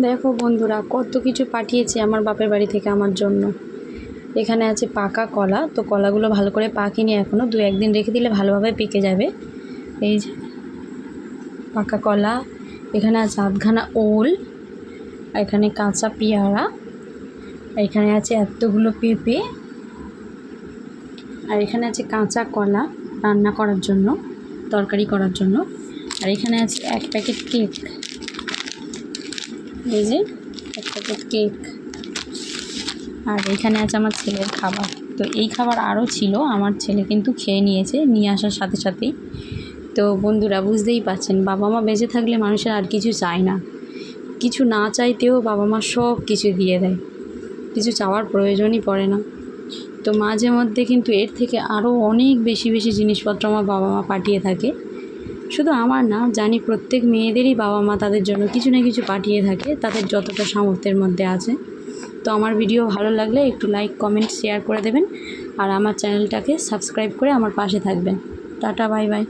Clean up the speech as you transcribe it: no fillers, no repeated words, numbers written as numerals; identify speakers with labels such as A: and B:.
A: দেখো বন্ধুরা, কত কিছু পাঠিয়েছে আমার বাপের বাড়ি থেকে আমার জন্য। এখানে আছে পাকা কলা, তো কলাগুলো ভালো করে পাকিনি এখনও, 2-1 দিন রেখে দিলে ভালোভাবে পেকে যাবে। এই যে পাকা কলা, এখানে আছে আধখানা ওল, এখানে কাঁচা পেয়ারা, এখানে আছে এতগুলো পেঁপে, আর এখানে আছে কাঁচা কলা রান্না করার জন্য, তরকারি করার জন্য, আর এখানে আছে 1 প্যাকেট কেক। এই যে 1 প্যাকেট কেক, আর এখানে আছে আমার ছেলের খাবার। তো এই খাবার আরও ছিল, আমার ছেলে কিন্তু খেয়ে নিয়েছে নিয়ে আসার সাথে সাথেই। তো বন্ধুরা, বুঝতেই পারছেন, বাবা মা বেঁচে থাকলে মানুষের আর কিছু চায় না, কিছু না চাইতেও বাবা মা সব কিছু দিয়ে দেয়, কিছু চাওয়ার প্রয়োজনই পড়ে না। তো মাঝে মধ্যে কিন্তু এর থেকে আরও অনেক বেশি বেশি জিনিসপত্র আমার বাবা মা পাঠিয়ে থাকে। শুধু আমার না, জানি প্রত্যেক মেয়েদেরই বাবা মা তাদের জন্য কিছু না কিছু পাঠিয়ে থাকে, তাদের যতটা সামর্থ্যের মধ্যে আছে। তো আমার ভিডিও ভালো লাগলে একটু লাইক, কমেন্ট, শেয়ার করে দেবেন, আর আমার চ্যানেলটাকে সাবস্ক্রাইব করে আমার পাশে থাকবেন। Tata, bye bye.